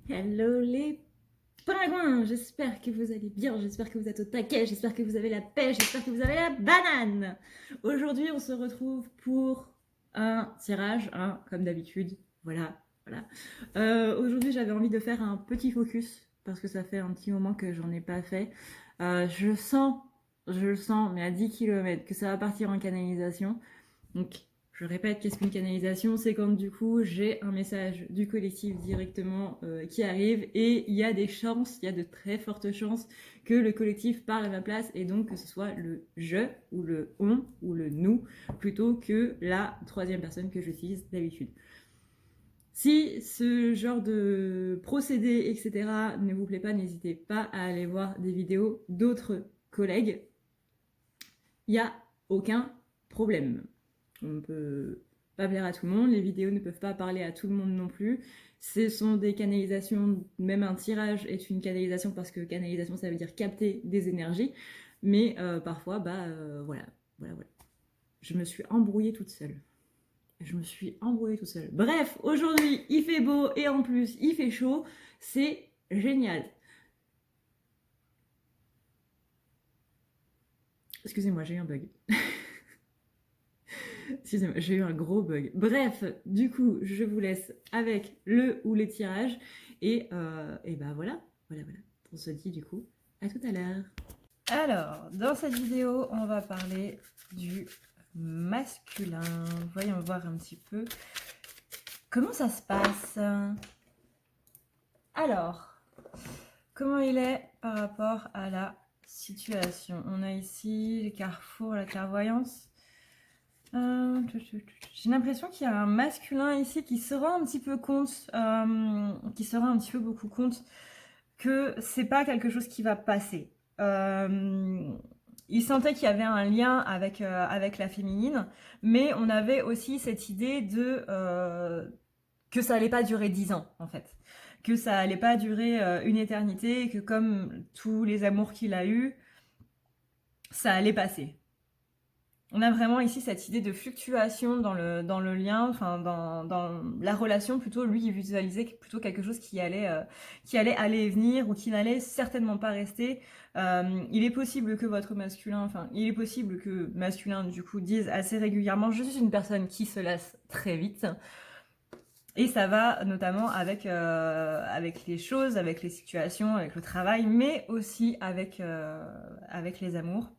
Hello les pingouins, j'espère que vous allez bien, j'espère que vous êtes au taquet, j'espère que vous avez la pêche, j'espère que vous avez la banane. Aujourd'hui, on se retrouve pour un tirage, hein, comme d'habitude. Voilà, voilà. Aujourd'hui, j'avais envie de faire un petit focus parce que ça fait un petit moment que j'en ai pas fait. Je le sens, mais à 10 km, que ça va partir en canalisation. Donc, je répète, qu'est-ce qu'une canalisation? C'est quand du coup j'ai un message du collectif directement qui arrive et il y a des chances, il y a de très fortes chances que le collectif parle à ma place et donc que ce soit le je ou le on ou le nous plutôt que la troisième personne que j'utilise d'habitude. Si ce genre de procédé, etc. ne vous plaît pas, n'hésitez pas à aller voir des vidéos d'autres collègues. Il n'y a aucun problème. On ne peut pas plaire à tout le monde, les vidéos ne peuvent pas parler à tout le monde non plus. Ce sont des canalisations, même un tirage est une canalisation parce que canalisation ça veut dire capter des énergies, mais parfois, voilà, voilà, voilà. Je me suis embrouillée toute seule. Je me suis embrouillée toute seule. Bref, aujourd'hui il fait beau et en plus il fait chaud, c'est génial. Excusez-moi, j'ai eu un bug. Excusez-moi, j'ai eu un gros bug. Bref, du coup, je vous laisse avec le ou les tirages. Et bah voilà, voilà, voilà. On se dit du coup à tout à l'heure. Alors, dans cette vidéo, on va parler du masculin. Voyons voir un petit peu comment ça se passe. Alors, comment il est par rapport à la situation? On a ici les carrefours, la clairvoyance. J'ai l'impression qu'il y a un masculin ici qui se rend un petit peu compte, qui se rend un petit peu beaucoup compte que c'est pas quelque chose qui va passer. Il sentait qu'il y avait un lien avec la féminine, mais on avait aussi cette idée de que ça allait pas durer 10 ans en fait, que ça allait pas durer une éternité, et que comme tous les amours qu'il a eus, ça allait passer. On a vraiment ici cette idée de fluctuation dans le lien, enfin dans la relation plutôt. Lui, il visualisait plutôt quelque chose qui allait aller et venir ou qui n'allait certainement pas rester. Il est possible que votre masculin, enfin, il est possible que masculin du coup dise assez régulièrement: je suis une personne qui se lasse très vite. Et ça va notamment avec les choses, avec les situations, avec le travail, mais aussi avec les amours.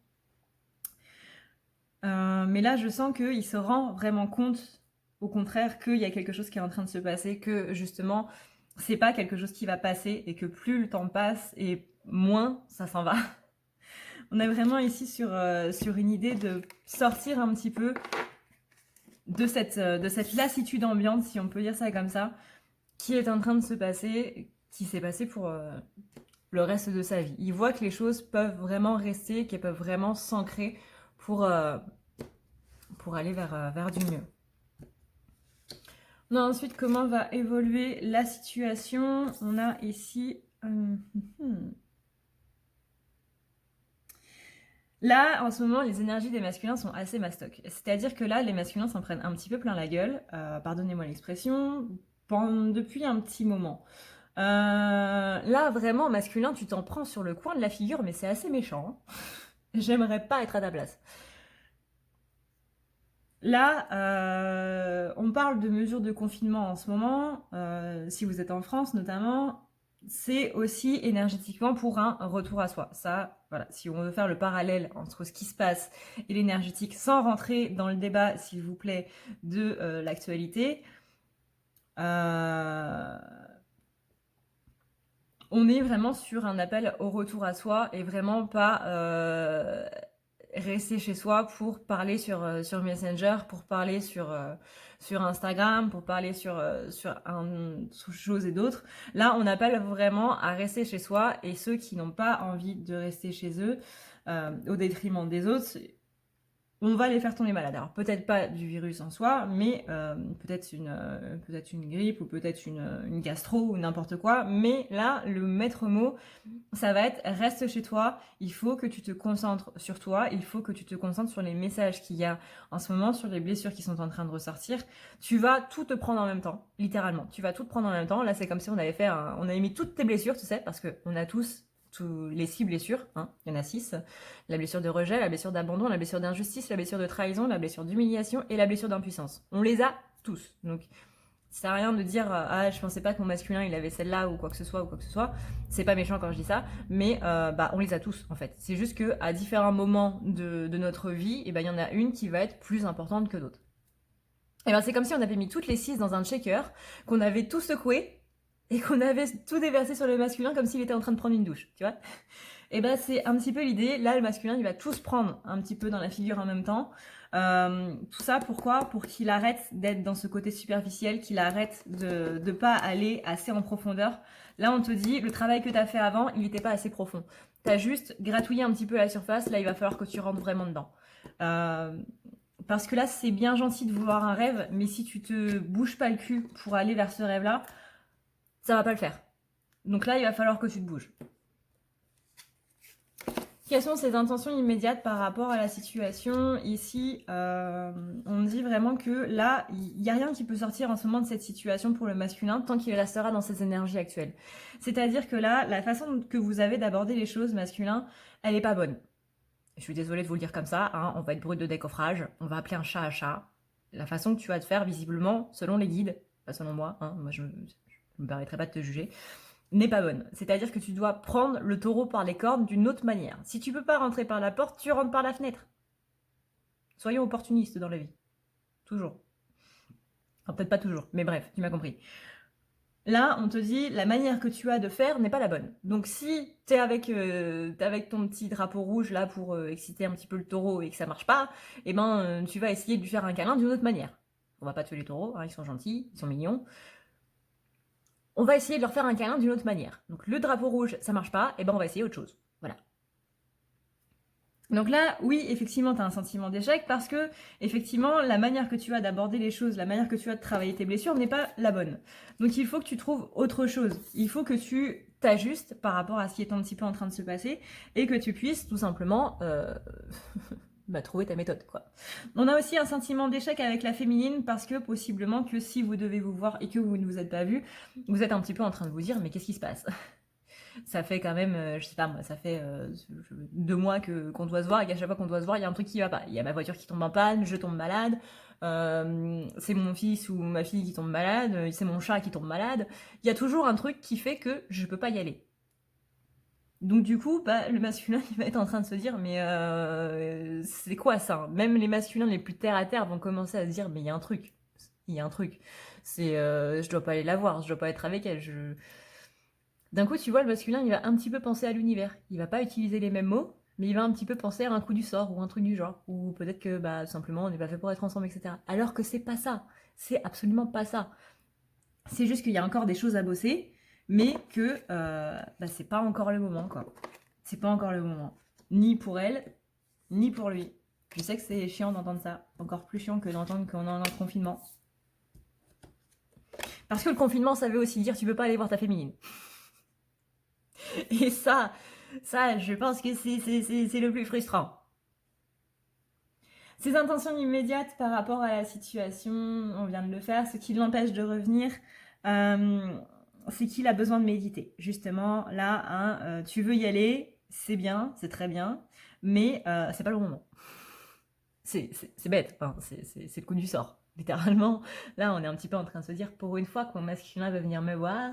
Mais là, je sens qu'il se rend vraiment compte, au contraire, qu'il y a quelque chose qui est en train de se passer, que justement, c'est pas quelque chose qui va passer et que plus le temps passe et moins ça s'en va. On est vraiment ici sur une idée de sortir un petit peu de cette lassitude ambiante, si on peut dire ça comme ça, qui est en train de se passer, qui s'est passé pour le reste de sa vie. Il voit que les choses peuvent vraiment rester, qu'elles peuvent vraiment s'ancrer pour aller vers du mieux. On a ensuite comment va évoluer la situation. On a ici... Là, en ce moment, les énergies des masculins sont assez mastoc. C'est-à-dire que là, les masculins s'en prennent un petit peu plein la gueule, pardonnez-moi l'expression, depuis un petit moment. Là, vraiment, masculin, tu t'en prends sur le coin de la figure, mais c'est assez méchant. J'aimerais pas être à ta place. Là, on parle de mesures de confinement en ce moment, si vous êtes en France notamment, c'est aussi énergétiquement pour un retour à soi. Ça, voilà, si on veut faire le parallèle entre ce qui se passe et l'énergétique, sans rentrer dans le débat, s'il vous plaît, de l'actualité, on est vraiment sur un appel au retour à soi et vraiment pas rester chez soi pour parler sur Messenger, pour parler sur Instagram, pour parler sur choses et d'autres. Là, on appelle vraiment à rester chez soi et ceux qui n'ont pas envie de rester chez eux au détriment des autres, on va les faire tomber malades. Alors peut-être pas du virus en soi, mais peut-être une grippe ou peut-être une gastro ou n'importe quoi. Mais là, le maître mot, ça va être reste chez toi, il faut que tu te concentres sur toi, il faut que tu te concentres sur les messages qu'il y a en ce moment, sur les blessures qui sont en train de ressortir. Tu vas tout te prendre en même temps, littéralement. Tu vas tout te prendre en même temps. Là, c'est comme si on avait mis toutes tes blessures, tu sais, parce qu'on a tous les 6 blessures, hein, il y en a 6. La blessure de rejet, la blessure d'abandon, la blessure d'injustice, la blessure de trahison, la blessure d'humiliation et la blessure d'impuissance. On les a tous. Donc, ça sert à rien de dire ah je pensais pas que mon masculin il avait celle-là ou quoi que ce soit. C'est pas méchant quand je dis ça, mais on les a tous en fait. C'est juste que à différents moments de notre vie, il y en a une qui va être plus importante que d'autres. Et c'est comme si on avait mis toutes les 6 dans un shaker, qu'on avait tout secoué et qu'on avait tout déversé sur le masculin comme s'il était en train de prendre une douche, tu vois. Et c'est un petit peu l'idée. Là, le masculin, il va tout se prendre un petit peu dans la figure en même temps. Tout ça, pourquoi? Pour qu'il arrête d'être dans ce côté superficiel, qu'il arrête de ne pas aller assez en profondeur. Là, on te dit, le travail que tu as fait avant, il n'était pas assez profond. Tu as juste gratouillé un petit peu la surface. Là, il va falloir que tu rentres vraiment dedans. Parce que là, c'est bien gentil de vouloir un rêve, mais si tu te bouges pas le cul pour aller vers ce rêve-là, ça va pas le faire. Donc là, il va falloir que tu te bouges. Quelles sont ses intentions immédiates par rapport à la situation? Ici, on dit vraiment que là, il n'y a rien qui peut sortir en ce moment de cette situation pour le masculin tant qu'il restera dans ses énergies actuelles. C'est-à-dire que là, la façon que vous avez d'aborder les choses masculin, elle n'est pas bonne. Je suis désolée de vous le dire comme ça, hein, on va être brut de décoffrage, on va appeler un chat à chat. La façon que tu vas te faire, visiblement, selon les guides, pas selon moi, hein, moi je ne me permettrai pas de te juger, n'est pas bonne. C'est-à-dire que tu dois prendre le taureau par les cornes d'une autre manière. Si tu peux pas rentrer par la porte, tu rentres par la fenêtre. Soyons opportunistes dans la vie. Toujours. Enfin, peut-être pas toujours, mais bref, tu m'as compris. Là, on te dit, la manière que tu as de faire n'est pas la bonne. Donc si t'es avec ton petit drapeau rouge là pour exciter un petit peu le taureau et que ça marche pas, tu vas essayer de lui faire un câlin d'une autre manière. On va pas tuer les taureaux, hein, ils sont gentils, ils sont mignons. On va essayer de leur faire un câlin d'une autre manière. Donc le drapeau rouge, ça marche pas, on va essayer autre chose. Voilà. Donc là, oui, effectivement, tu as un sentiment d'échec parce que, effectivement, la manière que tu as d'aborder les choses, la manière que tu as de travailler tes blessures n'est pas la bonne. Donc il faut que tu trouves autre chose. Il faut que tu t'ajustes par rapport à ce qui est un petit peu en train de se passer et que tu puisses tout simplement trouver ta méthode, quoi. On a aussi un sentiment d'échec avec la féminine parce que possiblement que si vous devez vous voir et que vous ne vous êtes pas vu, vous êtes un petit peu en train de vous dire mais qu'est-ce qui se passe? Ça fait quand même, je sais pas moi, ça fait 2 mois qu'on doit se voir et qu'à chaque fois qu'on doit se voir, il y a un truc qui va pas. Il y a ma voiture qui tombe en panne, je tombe malade, c'est mon fils ou ma fille qui tombe malade, c'est mon chat qui tombe malade. Il y a toujours un truc qui fait que je peux pas y aller. Donc du coup, le masculin il va être en train de se dire mais c'est quoi ça? Même les masculins les plus terre à terre vont commencer à se dire mais il y a un truc, c'est je dois pas aller la voir, je dois pas être avec elle, D'un coup, tu vois, le masculin, il va un petit peu penser à l'univers. Il va pas utiliser les mêmes mots, mais il va un petit peu penser à un coup du sort ou un truc du genre. Ou peut-être que, simplement, on n'est pas fait pour être ensemble, etc. Alors que c'est pas ça. C'est absolument pas ça. C'est juste qu'il y a encore des choses à bosser, mais que c'est pas encore le moment, quoi. C'est pas encore le moment. Ni pour elle, ni pour lui. Je sais que c'est chiant d'entendre ça. Encore plus chiant que d'entendre qu'on est en confinement. Parce que le confinement, ça veut aussi dire tu peux pas aller voir ta féminine. Et ça, je pense que c'est le plus frustrant. Ses intentions immédiates par rapport à la situation, on vient de le faire, ce qui l'empêche de revenir, c'est qu'il a besoin de méditer. Justement, là, tu veux y aller, c'est bien, c'est très bien, mais c'est pas le moment. C'est bête, enfin, c'est le coup du sort. Littéralement, là, on est un petit peu en train de se dire, pour une fois que mon masculin va venir me voir,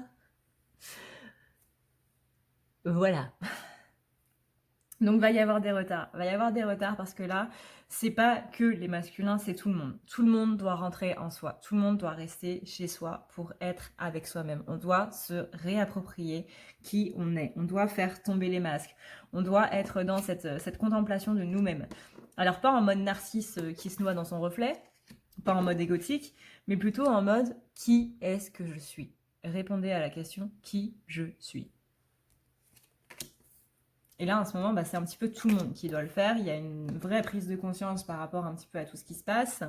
voilà. Donc va y avoir des retards. Va y avoir des retards parce que là, c'est pas que les masculins, c'est tout le monde. Tout le monde doit rentrer en soi. Tout le monde doit rester chez soi pour être avec soi-même. On doit se réapproprier qui on est. On doit faire tomber les masques. On doit être dans cette contemplation de nous-mêmes. Alors pas en mode narcisse qui se noie dans son reflet, pas en mode égotique, mais plutôt en mode qui est-ce que je suis? Répondez à la question qui je suis. Et là, en ce moment, c'est un petit peu tout le monde qui doit le faire. Il y a une vraie prise de conscience par rapport un petit peu à tout ce qui se passe,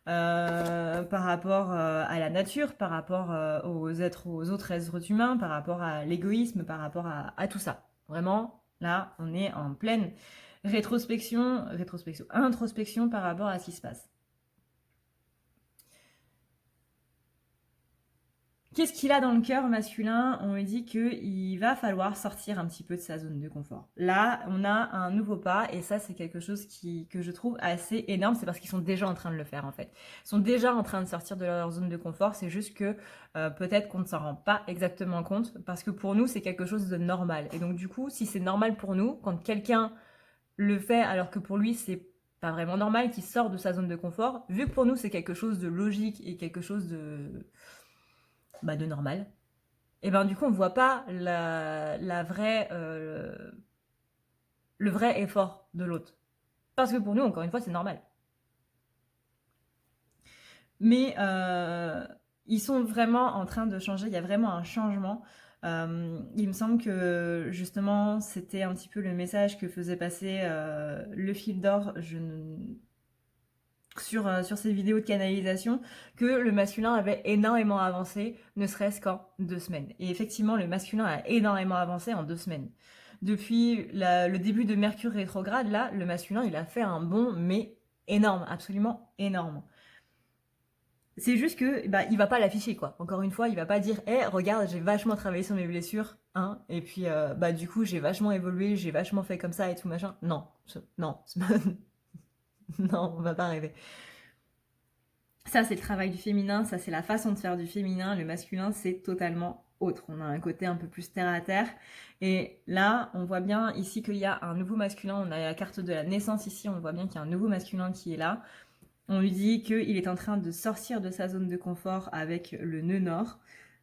par rapport à la nature, par rapport aux autres êtres humains, par rapport à l'égoïsme, par rapport à tout ça. Vraiment, là, on est en pleine introspection par rapport à ce qui se passe. Qu'est-ce qu'il a dans le cœur masculin? On lui dit qu'il va falloir sortir un petit peu de sa zone de confort. Là, on a un nouveau pas et ça, c'est quelque chose que je trouve assez énorme. C'est parce qu'ils sont déjà en train de le faire en fait. Ils sont déjà en train de sortir de leur zone de confort. C'est juste que peut-être qu'on ne s'en rend pas exactement compte parce que pour nous, c'est quelque chose de normal. Et donc du coup, si c'est normal pour nous, quand quelqu'un le fait alors que pour lui, c'est pas vraiment normal qu'il sorte de sa zone de confort, vu que pour nous, c'est quelque chose de logique et quelque chose de normal, et ben du coup on voit pas la vraie le vrai effort de l'autre. Parce que pour nous, encore une fois, c'est normal. Mais ils sont vraiment en train de changer, il y a vraiment un changement. Il me semble que justement c'était un petit peu le message que faisait passer le fil d'or sur ces vidéos de canalisation, que le masculin avait énormément avancé, ne serait-ce qu'en 2 semaines. Et effectivement, le masculin a énormément avancé en 2 semaines. Depuis le début de Mercure rétrograde, là, le masculin, il a fait un bond, mais énorme, absolument énorme. C'est juste que il va pas l'afficher, quoi. Encore une fois, il va pas dire regarde, j'ai vachement travaillé sur mes blessures, hein, et puis du coup, j'ai vachement évolué, j'ai vachement fait comme ça et tout machin. Non, non, non, on va pas rêver. Ça, c'est le travail du féminin, ça, c'est la façon de faire du féminin. Le masculin, c'est totalement autre. On a un côté un peu plus terre à terre. Et là, on voit bien ici qu'il y a un nouveau masculin. On a la carte de la naissance ici. On voit bien qu'il y a un nouveau masculin qui est là. On lui dit qu'il est en train de sortir de sa zone de confort avec le nœud nord.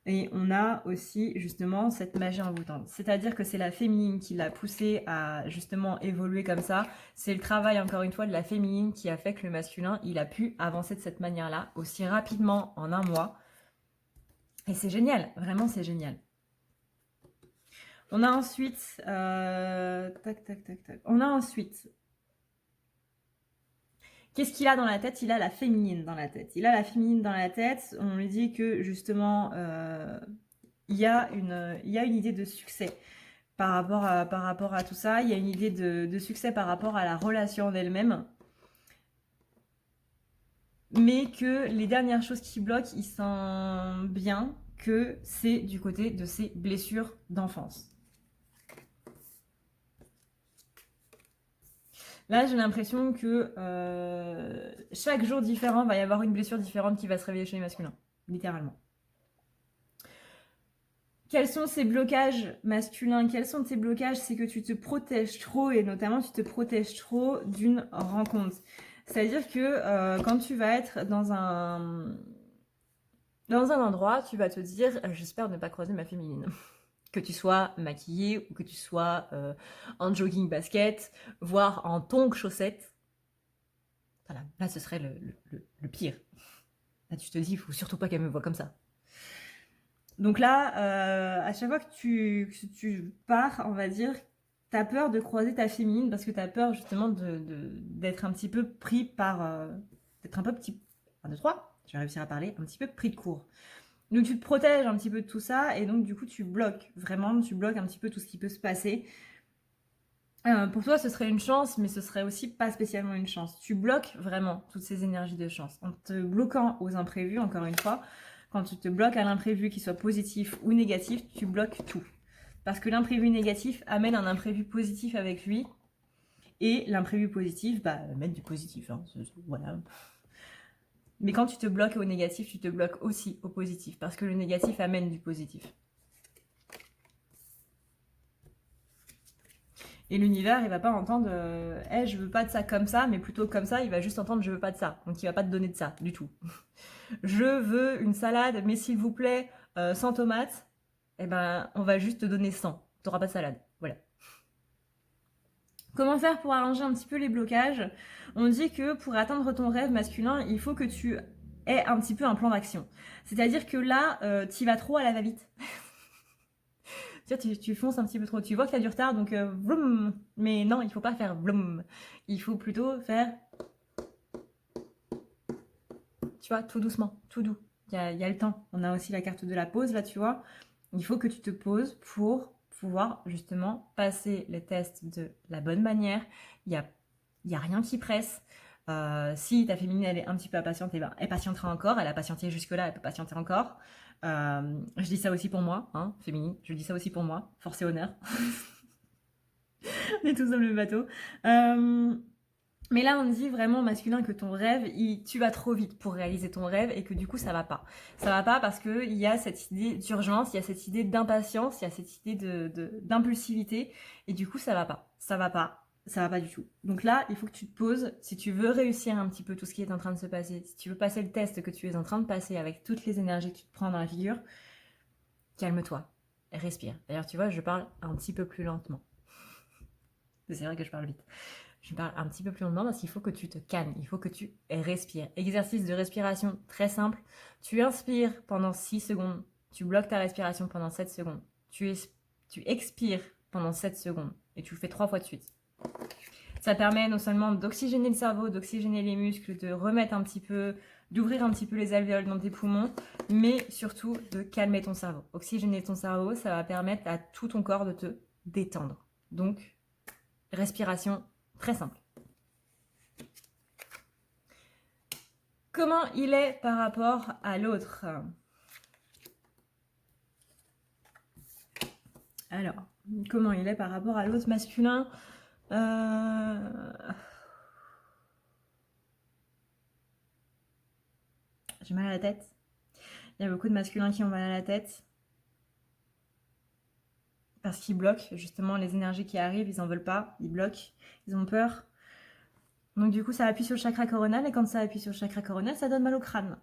Et on a aussi justement cette magie envoûtante. C'est-à-dire que c'est la féminine qui l'a poussé à justement évoluer comme ça. C'est le travail encore une fois de la féminine qui a fait que le masculin, il a pu avancer de cette manière-là, aussi rapidement en un mois. Et c'est génial, vraiment c'est génial. On a ensuite... On a ensuite... Qu'est-ce qu'il a dans la tête? Il a la féminine dans la tête. Il a la féminine dans la tête. On lui dit que justement, il y a une idée de succès par rapport à tout ça. Il y a une idée de succès par rapport à la relation en elle-même. Mais que les dernières choses qui bloquent, il sent bien que c'est du côté de ses blessures d'enfance. Là, j'ai l'impression que chaque jour différent, va y avoir une blessure différente qui va se réveiller chez les masculins, littéralement. Quels sont ces blocages masculins? Quels sont tes blocages? C'est que tu te protèges trop, et notamment tu te protèges trop d'une rencontre. C'est-à-dire que quand tu vas être dans un endroit, tu vas te dire « j'espère ne pas croiser ma féminine ». Que tu sois maquillée ou que tu sois en jogging basket, voire en tongs chaussettes. Voilà, là ce serait le pire. Là tu te dis, il faut surtout pas qu'elle me voie comme ça. Donc là, à chaque fois que tu pars, on va dire, t'as peur de croiser ta féminine parce que t'as peur justement d'être un petit peu pris par... d'être un peu petit... 1, 2, 3, je vais réussir à parler, un petit peu pris de court. Donc tu te protèges un petit peu de tout ça et donc du coup tu bloques, vraiment tu bloques un petit peu tout ce qui peut se passer. Pour toi ce serait une chance mais ce serait aussi pas spécialement une chance. Tu bloques vraiment toutes ces énergies de chance. En te bloquant aux imprévus, encore une fois, quand tu te bloques à l'imprévu, qu'il soit positif ou négatif, tu bloques tout. Parce que l'imprévu négatif amène un imprévu positif avec lui et l'imprévu positif amène du positif. Hein. Voilà. Mais quand tu te bloques au négatif, tu te bloques aussi au positif. Parce que le négatif amène du positif. Et l'univers, il va pas entendre je veux pas de ça comme ça, mais plutôt comme ça, il va juste entendre je veux pas de ça. Donc il va pas te donner de ça, du tout. Je veux une salade, mais s'il vous plaît, sans tomates, on va juste te donner 100. T'auras pas de salade. Voilà. Comment faire pour arranger un petit peu les blocages? On dit que pour atteindre ton rêve masculin, il faut que tu aies un petit peu un plan d'action. C'est-à-dire que là, tu vas trop à la va-vite. Tu vois, tu fonces un petit peu trop. Tu vois que tu as du retard, donc vroom. Mais non, il faut pas faire vroom. Il faut plutôt faire, tu vois, tout doucement, tout doux. Il y a le temps. On a aussi la carte de la pause, là, tu vois. Il faut que tu te poses pour pouvoir justement passer les tests de la bonne manière. Il y a rien qui presse. Si ta féminine, elle est un petit peu impatiente, elle patientera encore. Elle a patienté jusque-là, elle peut patienter encore. Je dis ça aussi pour moi, hein, féminine. Je dis ça aussi pour moi. Force et honneur. On est tous dans le même bateau. Mais là, on dit vraiment masculin que ton rêve, tu vas trop vite pour réaliser ton rêve et que du coup, ça va pas. Ça va pas parce qu'il y a cette idée d'urgence, il y a cette idée d'impatience, il y a cette idée d'impulsivité et du coup, ça va pas. Ça va pas. Ça va pas du tout. Donc là, il faut que tu te poses si tu veux réussir un petit peu tout ce qui est en train de se passer, si tu veux passer le test que tu es en train de passer avec toutes les énergies que tu te prends dans la figure, calme-toi, respire. D'ailleurs, tu vois, je parle un petit peu plus lentement. C'est vrai que je parle vite. Je parle un petit peu plus lentement parce qu'il faut que tu te calmes, il faut que tu respires. Exercice de respiration très simple. Tu inspires pendant 6 secondes, tu bloques ta respiration pendant 7 secondes, tu expires pendant 7 secondes et tu le fais 3 fois de suite. Ça permet non seulement d'oxygéner le cerveau, d'oxygéner les muscles, de remettre un petit peu, d'ouvrir un petit peu les alvéoles dans tes poumons, mais surtout de calmer ton cerveau. Oxygéner ton cerveau, ça va permettre à tout ton corps de te détendre. Donc, respiration très simple. Comment il est par rapport à l'autre? Alors, comment il est par rapport à l'autre masculin? J'ai mal à la tête. Il y a beaucoup de masculins qui ont mal à la tête. Parce qu'ils bloquent, justement, les énergies qui arrivent, ils n'en veulent pas, ils bloquent, ils ont peur. Donc du coup, ça appuie sur le chakra coronal, et quand ça appuie sur le chakra coronal, ça donne mal au crâne.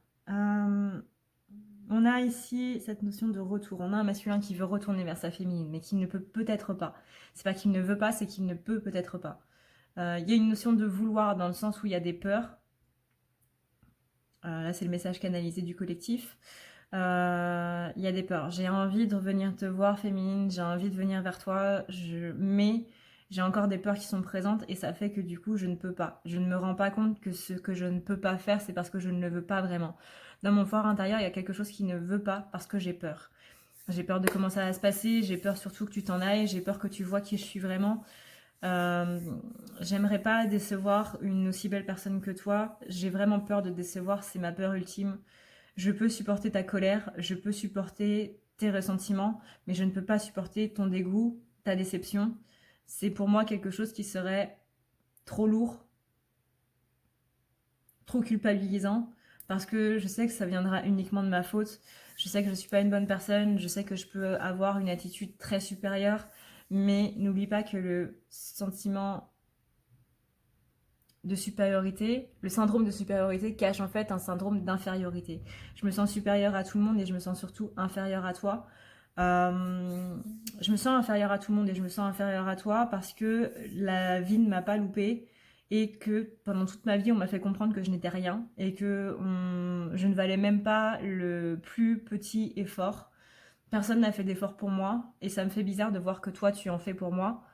On a ici cette notion de retour. On a un masculin qui veut retourner vers sa féminine, mais qui ne peut peut-être pas. C'est pas qu'il ne veut pas, c'est qu'il ne peut peut-être pas. Il y a une notion de vouloir dans le sens où il y a des peurs. Là, c'est le message canalisé du collectif. Il y a des peurs. J'ai envie de revenir te voir, féminine. J'ai envie de venir vers toi. Mais j'ai encore des peurs qui sont présentes et ça fait que du coup, je ne peux pas. Je ne me rends pas compte que ce que je ne peux pas faire, c'est parce que je ne le veux pas vraiment. Dans mon fort intérieur, il y a quelque chose qui ne veut pas parce que j'ai peur. J'ai peur de comment ça va se passer. J'ai peur surtout que tu t'en ailles. J'ai peur que tu vois qui je suis vraiment. J'aimerais pas décevoir une aussi belle personne que toi. J'ai vraiment peur de décevoir, c'est ma peur ultime. Je peux supporter ta colère, je peux supporter tes ressentiments, mais je ne peux pas supporter ton dégoût, ta déception. C'est pour moi quelque chose qui serait trop lourd, trop culpabilisant, parce que je sais que ça viendra uniquement de ma faute. Je sais que je ne suis pas une bonne personne, je sais que je peux avoir une attitude très supérieure, mais n'oublie pas que le sentiment de supériorité, le syndrome de supériorité cache en fait un syndrome d'infériorité. Je me sens supérieure à tout le monde et je me sens surtout inférieure à toi. Je me sens inférieure à tout le monde et je me sens inférieure à toi parce que la vie ne m'a pas loupée et que pendant toute ma vie on m'a fait comprendre que je n'étais rien et que je ne valais même pas le plus petit effort. Personne n'a fait d'effort pour moi et ça me fait bizarre de voir que toi tu en fais pour moi.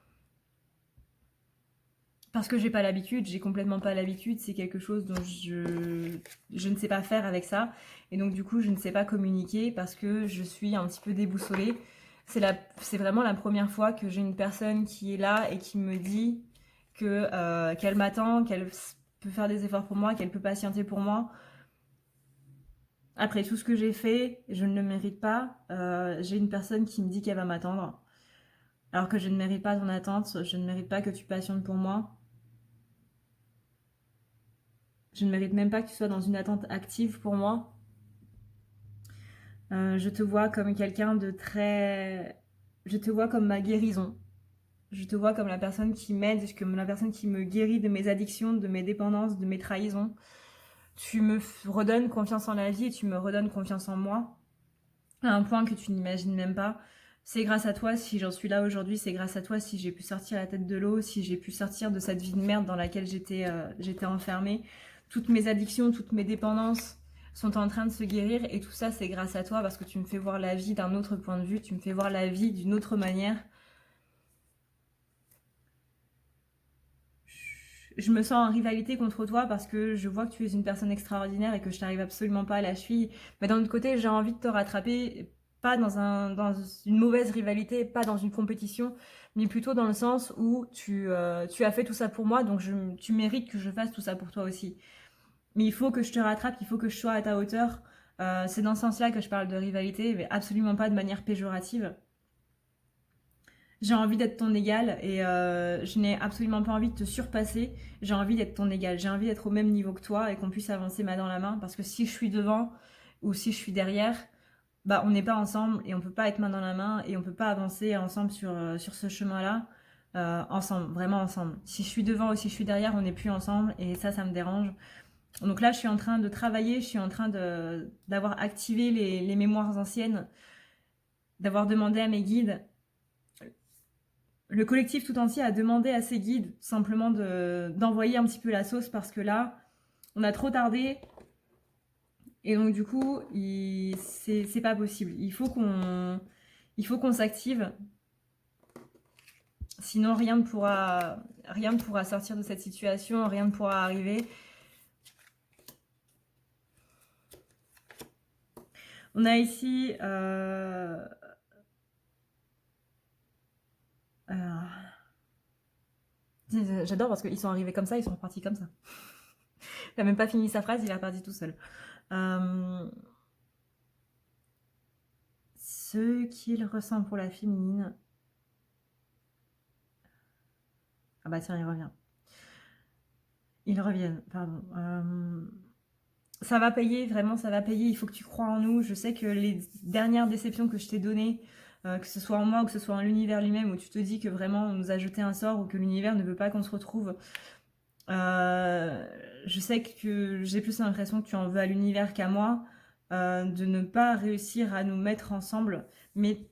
Parce que j'ai pas l'habitude, j'ai complètement pas l'habitude, c'est quelque chose dont je ne sais pas faire avec ça. Et donc du coup, je ne sais pas communiquer parce que je suis un petit peu déboussolée. C'est vraiment la première fois que j'ai une personne qui est là et qui me dit qu'elle m'attend, qu'elle peut faire des efforts pour moi, qu'elle peut patienter pour moi. Après tout ce que j'ai fait, je ne le mérite pas. J'ai une personne qui me dit qu'elle va m'attendre. Alors que je ne mérite pas ton attente, je ne mérite pas que tu patientes pour moi. Je ne mérite même pas que tu sois dans une attente active pour moi. Je te vois comme quelqu'un de très... Je te vois comme ma guérison. Je te vois comme la personne qui m'aide, comme la personne qui me guérit de mes addictions, de mes dépendances, de mes trahisons. Tu me redonnes confiance en la vie et tu me redonnes confiance en moi. À un point que tu n'imagines même pas. C'est grâce à toi si j'en suis là aujourd'hui, c'est grâce à toi si j'ai pu sortir la tête de l'eau, si j'ai pu sortir de cette vie de merde dans laquelle j'étais enfermée. Toutes mes addictions, toutes mes dépendances sont en train de se guérir. Et tout ça, c'est grâce à toi parce que tu me fais voir la vie d'un autre point de vue, tu me fais voir la vie d'une autre manière. Je me sens en rivalité contre toi parce que je vois que tu es une personne extraordinaire et que je n'arrive absolument pas à la cheville. Mais d'un autre côté, j'ai envie de te rattraper, pas dans une mauvaise rivalité, pas dans une compétition, mais plutôt dans le sens où tu as fait tout ça pour moi, donc tu mérites que je fasse tout ça pour toi aussi. Mais il faut que je te rattrape, il faut que je sois à ta hauteur. C'est dans ce sens-là que je parle de rivalité, mais absolument pas de manière péjorative. J'ai envie d'être ton égal et je n'ai absolument pas envie de te surpasser. J'ai envie d'être ton égal. J'ai envie d'être au même niveau que toi et qu'on puisse avancer main dans la main. Parce que si je suis devant ou si je suis derrière, bah on n'est pas ensemble et on peut pas être main dans la main et on peut pas avancer ensemble sur ce chemin-là. Ensemble, vraiment ensemble. Si je suis devant ou si je suis derrière, on n'est plus ensemble et ça me dérange. Donc là, je suis en train de travailler, je suis en train d'avoir activé les mémoires anciennes, d'avoir demandé à mes guides. Le collectif tout entier a demandé à ses guides simplement d'envoyer un petit peu la sauce parce que là, on a trop tardé et donc du coup, c'est pas possible. Il faut qu'on s'active, sinon rien ne pourra sortir de cette situation, rien ne pourra arriver. On a ici j'adore parce qu'ils sont arrivés comme ça, ils sont repartis comme ça. Il n'a même pas fini sa phrase, il est reparti tout seul. Ce qu'il ressent pour la féminine. Ah bah tiens, il revient. Ils reviennent, pardon. Ça va payer, vraiment, ça va payer. Il faut que tu crois en nous. Je sais que les dernières déceptions que je t'ai données, que ce soit en moi ou que ce soit en l'univers lui-même, où tu te dis que vraiment on nous a jeté un sort ou que l'univers ne veut pas qu'on se retrouve, je sais que j'ai plus l'impression que tu en veux à l'univers qu'à moi, de ne pas réussir à nous mettre ensemble. Mais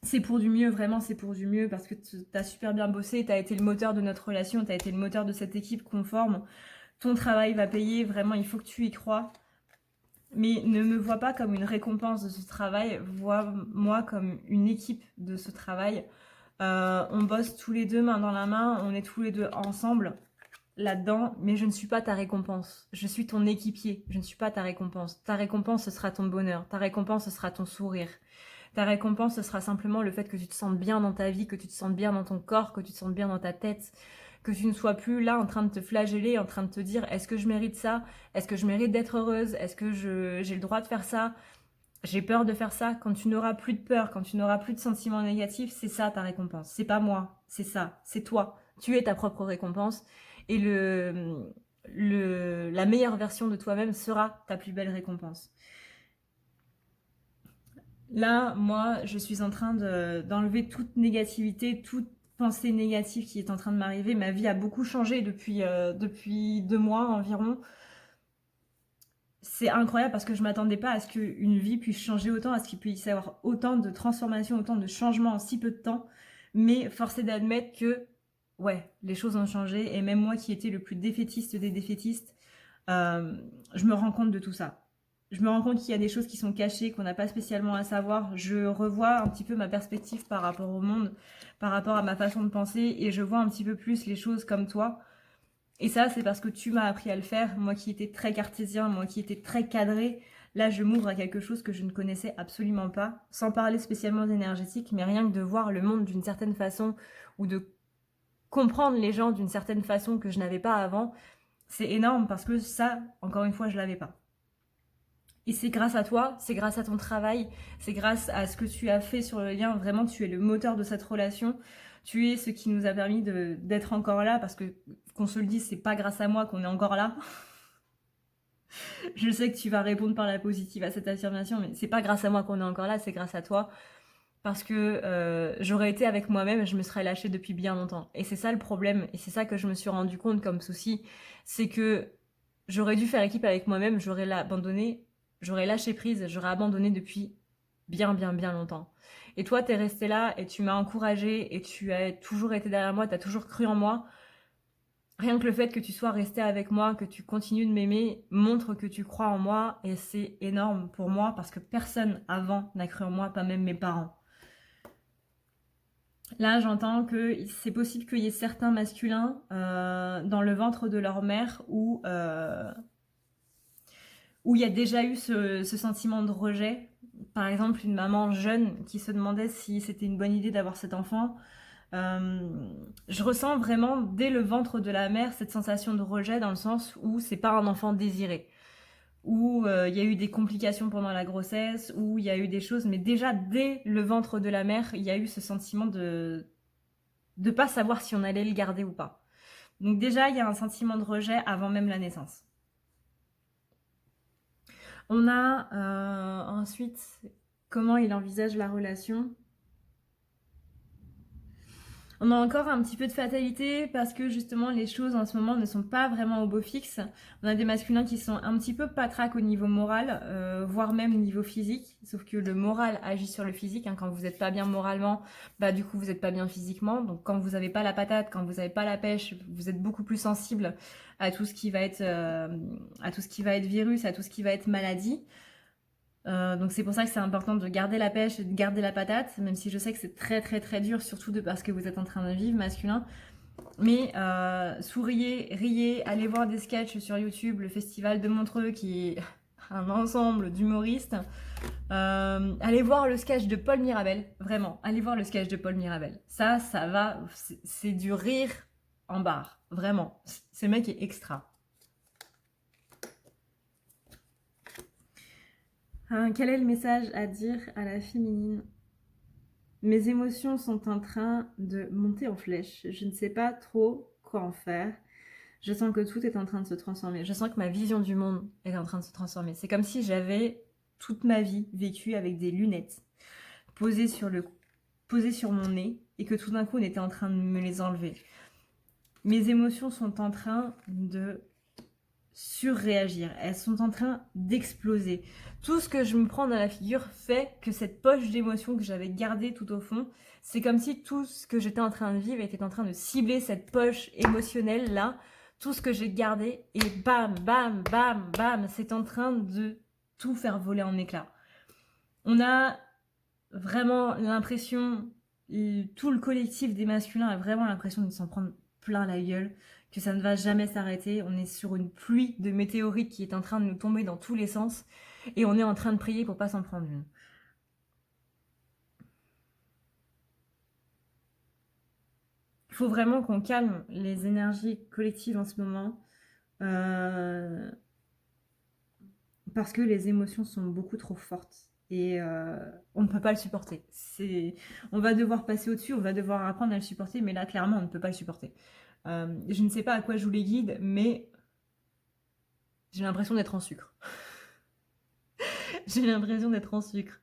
c'est pour du mieux, vraiment, c'est pour du mieux parce que tu as super bien bossé, tu as été le moteur de notre relation, tu as été le moteur de cette équipe conforme. Ton travail va payer, vraiment, il faut que tu y crois. Mais ne me vois pas comme une récompense de ce travail, vois-moi comme une équipe de ce travail. On bosse tous les deux main dans la main, on est tous les deux ensemble là-dedans, mais je ne suis pas ta récompense. Je suis ton équipier, je ne suis pas ta récompense. Ta récompense, ce sera ton bonheur. Ta récompense, ce sera ton sourire. Ta récompense, ce sera simplement le fait que tu te sentes bien dans ta vie, que tu te sentes bien dans ton corps, que tu te sentes bien dans ta tête, que tu ne sois plus là en train de te flageller, en train de te dire est-ce que je mérite ça? Est-ce que je mérite d'être heureuse? Est-ce que j'ai le droit de faire ça? J'ai peur de faire ça. Quand tu n'auras plus de peur, quand tu n'auras plus de sentiments négatifs, c'est ça ta récompense. C'est pas moi, c'est ça, c'est toi. Tu es ta propre récompense et la meilleure version de toi-même sera ta plus belle récompense. Là, moi, je suis en train d'enlever toute négativité, toute pensée négative qui est en train de m'arriver. Ma vie a beaucoup changé depuis 2 mois environ. C'est incroyable parce que je m'attendais pas à ce qu'une vie puisse changer autant, à ce qu'il puisse y avoir autant de transformations, autant de changements en si peu de temps. Mais force est d'admettre que, ouais, les choses ont changé. Et même moi qui étais le plus défaitiste des défaitistes, je me rends compte de tout ça. Je me rends compte qu'il y a des choses qui sont cachées, qu'on n'a pas spécialement à savoir. Je revois un petit peu ma perspective par rapport au monde, par rapport à ma façon de penser, et je vois un petit peu plus les choses comme toi. Et ça, c'est parce que tu m'as appris à le faire. Moi qui étais très cartésien, moi qui étais très cadré, là je m'ouvre à quelque chose que je ne connaissais absolument pas, sans parler spécialement d'énergétique, mais rien que de voir le monde d'une certaine façon, ou de comprendre les gens d'une certaine façon que je n'avais pas avant, c'est énorme parce que ça, encore une fois, je l'avais pas. Et c'est grâce à toi, c'est grâce à ton travail, c'est grâce à ce que tu as fait sur le lien. Vraiment, tu es le moteur de cette relation. Tu es ce qui nous a permis d'être encore là parce que, qu'on se le dise, c'est pas grâce à moi qu'on est encore là. Je sais que tu vas répondre par la positive à cette affirmation, mais c'est pas grâce à moi qu'on est encore là, c'est grâce à toi. Parce que j'aurais été avec moi-même et je me serais lâchée depuis bien longtemps. Et c'est ça le problème, et c'est ça que je me suis rendu compte comme souci, c'est que j'aurais dû faire équipe avec moi-même, j'aurais lâché prise, j'aurais abandonné depuis bien longtemps. Et toi, t'es resté là et tu m'as encouragée et tu as toujours été derrière moi, t'as toujours cru en moi. Rien que le fait que tu sois resté avec moi, que tu continues de m'aimer, montre que tu crois en moi et c'est énorme pour moi parce que personne avant n'a cru en moi, pas même mes parents. Là, j'entends que c'est possible qu'il y ait certains masculins dans le ventre de leur mère où il y a déjà eu ce sentiment de rejet. Par exemple, une maman jeune qui se demandait si c'était une bonne idée d'avoir cet enfant. Je ressens vraiment dès le ventre de la mère cette sensation de rejet dans le sens où c'est pas un enfant désiré, où il y a eu des complications pendant la grossesse, où il y a eu des choses, mais déjà dès le ventre de la mère, il y a eu ce sentiment de pas savoir si on allait le garder ou pas. Donc déjà, il y a un sentiment de rejet avant même la naissance. On a ensuite comment il envisage la relation. On a encore un petit peu de fatalité parce que justement les choses en ce moment ne sont pas vraiment au beau fixe. On a des masculins qui sont un petit peu patraques au niveau moral, voire même au niveau physique. Sauf que le moral agit sur le physique. Hein. Quand vous n'êtes pas bien moralement, bah du coup vous n'êtes pas bien physiquement. Donc quand vous n'avez pas la patate, quand vous n'avez pas la pêche, vous êtes beaucoup plus sensible à tout ce qui va être, à tout ce qui va être virus, à tout ce qui va être maladie. Donc c'est pour ça que c'est important de garder la pêche et de garder la patate, même si je sais que c'est très très très dur, surtout parce que vous êtes en train de vivre masculin. Mais souriez, riez, allez voir des sketchs sur YouTube, le festival de Montreux qui est un ensemble d'humoristes. Allez voir le sketch de Paul Mirabel, vraiment, allez voir le sketch de Paul Mirabel. Ça va, c'est du rire en barre, vraiment. Ce mec est extra. Quel est le message à dire à la féminine? Mes émotions sont en train de monter en flèche. Je ne sais pas trop quoi en faire. Je sens que tout est en train de se transformer. Je sens que ma vision du monde est en train de se transformer. C'est comme si j'avais toute ma vie vécu avec des lunettes posées sur mon nez et que tout d'un coup on était en train de me les enlever. Mes émotions sont en train de surréagir. Elles sont en train d'exploser. Tout ce que je me prends dans la figure fait que cette poche d'émotions que j'avais gardée tout au fond, c'est comme si tout ce que j'étais en train de vivre était en train de cibler cette poche émotionnelle là, tout ce que j'ai gardé et bam, bam, bam, bam, c'est en train de tout faire voler en éclats. On a vraiment l'impression, tout le collectif des masculins a vraiment l'impression de s'en prendre plein la gueule, que ça ne va jamais s'arrêter. On est sur une pluie de météorites qui est en train de nous tomber dans tous les sens et on est en train de prier pour pas s'en prendre une. Il faut vraiment qu'on calme les énergies collectives en ce moment parce que les émotions sont beaucoup trop fortes et on ne peut pas le supporter. On va devoir passer au-dessus, on va devoir apprendre à le supporter, mais là clairement on ne peut pas le supporter. Je ne sais pas à quoi jouent les guides, mais j'ai l'impression d'être en sucre. J'ai l'impression d'être en sucre.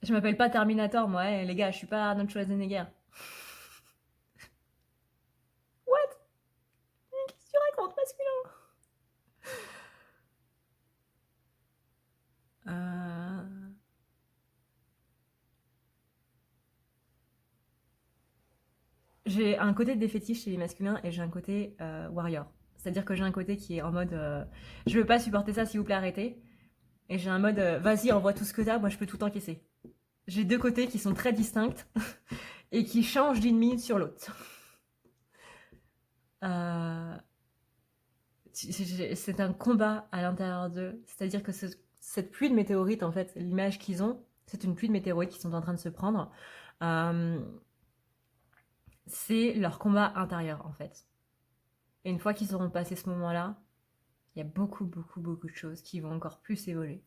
Je m'appelle pas Terminator, moi, les gars, je suis pas Arnold Schwarzenegger. What? Qu'est-ce que tu racontes, masculin? J'ai un côté défaitiste chez les masculins et j'ai un côté warrior. C'est-à-dire que j'ai un côté qui est en mode je veux pas supporter ça, s'il vous plaît, arrêtez. Et j'ai un mode vas-y, envoie tout ce que t'as, moi je peux tout encaisser. J'ai deux côtés qui sont très distincts et qui changent d'une minute sur l'autre. C'est un combat à l'intérieur d'eux. C'est-à-dire que cette pluie de météorites, en fait, l'image qu'ils ont, c'est une pluie de météorites qui sont en train de se prendre. C'est leur combat intérieur, en fait. Et une fois qu'ils auront passé ce moment-là, il y a beaucoup, beaucoup, beaucoup de choses qui vont encore plus évoluer.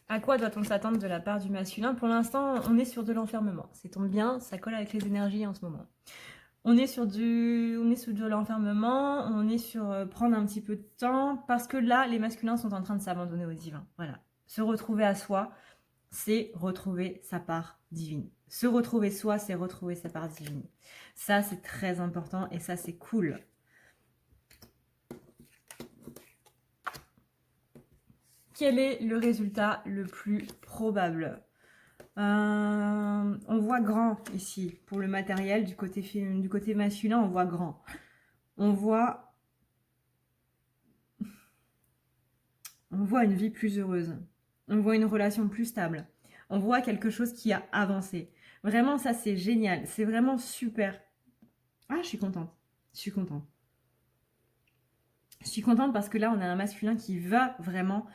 À quoi doit-on s'attendre de la part du masculin? Pour l'instant, on est sur de l'enfermement. Ça tombe bien, ça colle avec les énergies en ce moment. On est sur de l'enfermement, on est sur prendre un petit peu de temps, parce que là, les masculins sont en train de s'abandonner au divin. Voilà. Se retrouver à soi, c'est retrouver sa part divine. Se retrouver soi, c'est retrouver sa part divine. Ça, c'est très important et ça, c'est cool. Quel est le résultat le plus probable? On voit grand ici. Pour le matériel, du côté masculin, on voit grand. On voit une vie plus heureuse. On voit une relation plus stable. On voit quelque chose qui a avancé. Vraiment, ça, c'est génial. C'est vraiment super. Ah, je suis contente. Je suis contente. Je suis contente parce que là, on a un masculin qui va vraiment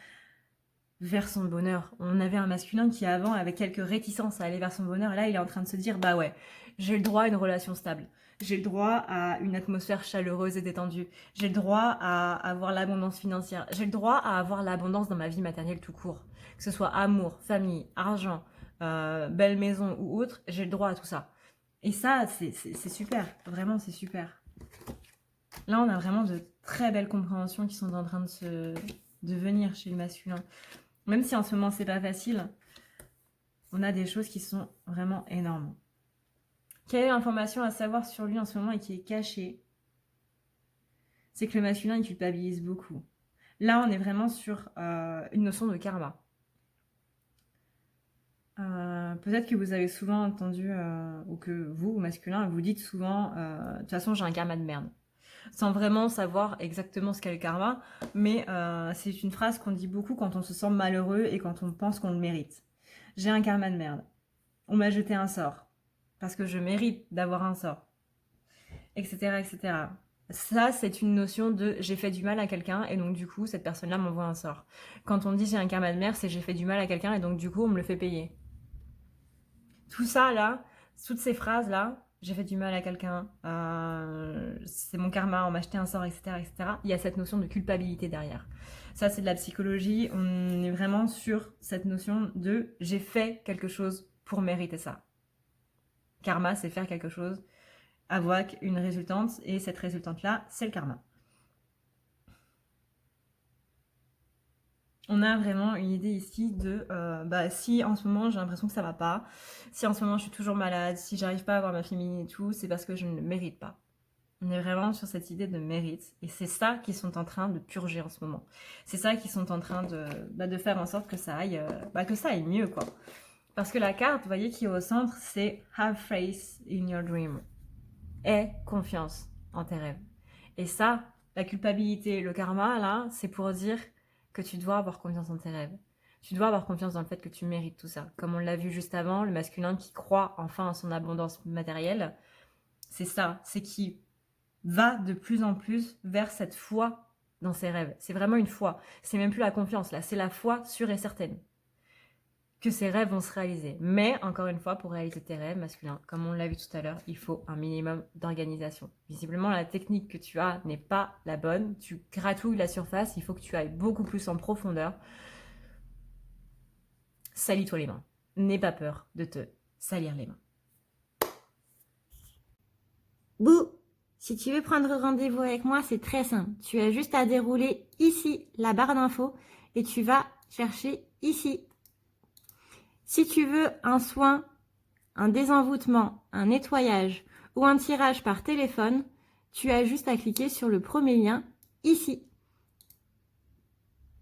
vers son bonheur. On avait un masculin qui avant avait quelques réticences à aller vers son bonheur. Et là, il est en train de se dire, bah ouais, j'ai le droit à une relation stable. J'ai le droit à une atmosphère chaleureuse et détendue. J'ai le droit à avoir l'abondance financière. J'ai le droit à avoir l'abondance dans ma vie matérielle tout court. Que ce soit amour, famille, argent, belle maison ou autre, j'ai le droit à tout ça. Et ça, c'est super. Vraiment, c'est super. Là, on a vraiment de très belles compréhensions qui sont en train de venir chez le masculin. Même si en ce moment, c'est pas facile, on a des choses qui sont vraiment énormes. Quelle est l'information à savoir sur lui en ce moment et qui est cachée? C'est que le masculin, il culpabilise beaucoup. Là, on est vraiment sur une notion de karma. Peut-être que vous avez souvent entendu, ou que vous, masculin, vous dites souvent de toute façon, j'ai un karma de merde. Sans vraiment savoir exactement ce qu'est le karma, mais c'est une phrase qu'on dit beaucoup quand on se sent malheureux et quand on pense qu'on le mérite. J'ai un karma de merde. On m'a jeté un sort. Parce que je mérite d'avoir un sort. Etc. etc. Ça, c'est une notion de j'ai fait du mal à quelqu'un et donc du coup, cette personne-là m'envoie un sort. Quand on dit j'ai un karma de merde, c'est j'ai fait du mal à quelqu'un et donc du coup, on me le fait payer. Tout ça, là, toutes ces phrases-là, j'ai fait du mal à quelqu'un, c'est mon karma, on m'a acheté un sort, etc., etc. Il y a cette notion de culpabilité derrière. Ça, c'est de la psychologie. On est vraiment sur cette notion de j'ai fait quelque chose pour mériter ça. Karma, c'est faire quelque chose, avoir une résultante, et cette résultante-là, c'est le karma. On a vraiment une idée ici de si en ce moment j'ai l'impression que ça va pas, si en ce moment je suis toujours malade, si j'arrive pas à avoir ma féminine et tout, c'est parce que je ne le mérite pas. On est vraiment sur cette idée de mérite et c'est ça qu'ils sont en train de purger en ce moment. C'est ça qu'ils sont en train de faire en sorte que ça aille mieux quoi. Parce que la carte, vous voyez, qui est au centre, c'est Have faith in your dream. Aie confiance en tes rêves. Et ça, la culpabilité, le karma, là, c'est pour dire que tu dois avoir confiance en tes rêves. Tu dois avoir confiance dans le fait que tu mérites tout ça. Comme on l'a vu juste avant, le masculin qui croit enfin à son abondance matérielle, c'est ça, c'est qui va de plus en plus vers cette foi dans ses rêves. C'est vraiment une foi. C'est même plus la confiance, là, c'est la foi sûre et certaine que ces rêves vont se réaliser. Mais, encore une fois, pour réaliser tes rêves masculins, comme on l'a vu tout à l'heure, il faut un minimum d'organisation. Visiblement, la technique que tu as n'est pas la bonne. Tu gratouilles la surface, il faut que tu ailles beaucoup plus en profondeur. Salis-toi les mains. N'aie pas peur de te salir les mains. Bouh! Si tu veux prendre rendez-vous avec moi, c'est très simple. Tu as juste à dérouler ici la barre d'infos et tu vas chercher ici. Si tu veux un soin, un désenvoûtement, un nettoyage ou un tirage par téléphone, tu as juste à cliquer sur le premier lien ici.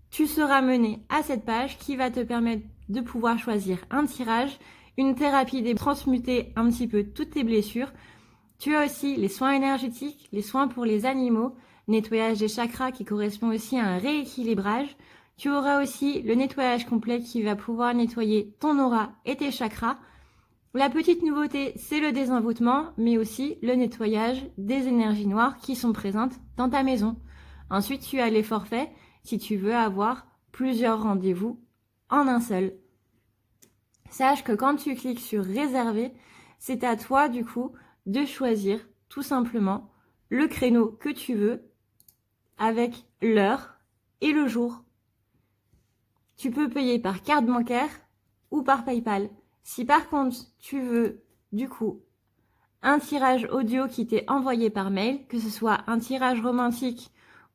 Tu seras mené à cette page qui va te permettre de pouvoir choisir un tirage, une thérapie transmuter un petit peu toutes tes blessures. Tu as aussi les soins énergétiques, les soins pour les animaux, nettoyage des chakras qui correspond aussi à un rééquilibrage. Tu auras aussi le nettoyage complet qui va pouvoir nettoyer ton aura et tes chakras. La petite nouveauté, c'est le désenvoûtement, mais aussi le nettoyage des énergies noires qui sont présentes dans ta maison. Ensuite, tu as les forfaits si tu veux avoir plusieurs rendez-vous en un seul. Sache que quand tu cliques sur réserver, c'est à toi du coup de choisir tout simplement le créneau que tu veux avec l'heure et le jour. Tu peux payer par carte bancaire ou par PayPal. Si par contre tu veux du coup un tirage audio qui t'est envoyé par mail, que ce soit un tirage romantique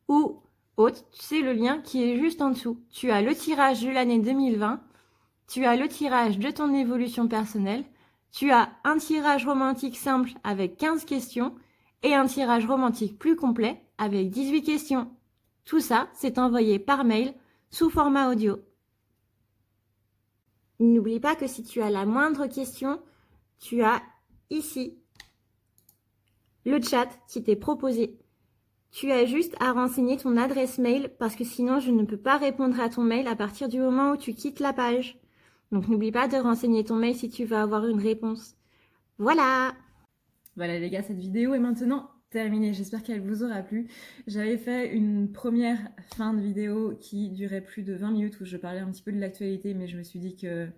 ou autre, c'est le lien qui est juste en dessous. Tu as le tirage de l'année 2020, tu as le tirage de ton évolution personnelle, tu as un tirage romantique simple avec 15 questions et un tirage romantique plus complet avec 18 questions. Tout ça, c'est envoyé par mail sous format audio. N'oublie pas que si tu as la moindre question, tu as ici le chat qui t'est proposé. Tu as juste à renseigner ton adresse mail parce que sinon je ne peux pas répondre à ton mail à partir du moment où tu quittes la page. Donc n'oublie pas de renseigner ton mail si tu veux avoir une réponse. Voilà! Voilà les gars, cette vidéo est maintenant terminée. J'espère qu'elle vous aura plu. J'avais fait une première fin de vidéo qui durait plus de 20 minutes où je parlais un petit peu de l'actualité, mais je me suis dit que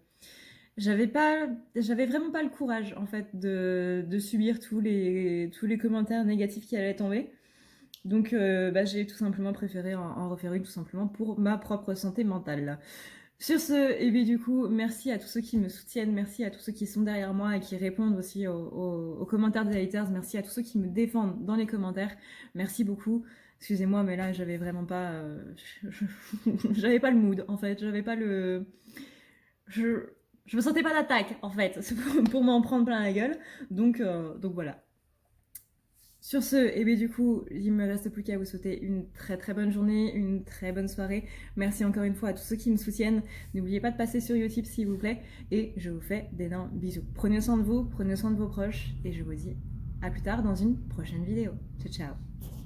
j'avais vraiment pas le courage en fait de subir tous les commentaires négatifs qui allaient tomber. Donc j'ai tout simplement préféré en refaire une tout simplement pour ma propre santé mentale. Sur ce, et bien du coup, merci à tous ceux qui me soutiennent, merci à tous ceux qui sont derrière moi et qui répondent aussi aux commentaires des haters, merci à tous ceux qui me défendent dans les commentaires, merci beaucoup. Excusez-moi, mais là, j'avais vraiment pas... j'avais pas le mood, en fait, j'avais pas le... Je me sentais pas d'attaque, en fait, pour m'en prendre plein la gueule, donc voilà. Sur ce, et bien du coup, il me reste plus qu'à vous souhaiter une très très bonne journée, une très bonne soirée. Merci encore une fois à tous ceux qui me soutiennent. N'oubliez pas de passer sur Utip s'il vous plaît. Et je vous fais d'énormes bisous. Prenez soin de vous, prenez soin de vos proches. Et je vous dis à plus tard dans une prochaine vidéo. Ciao ciao.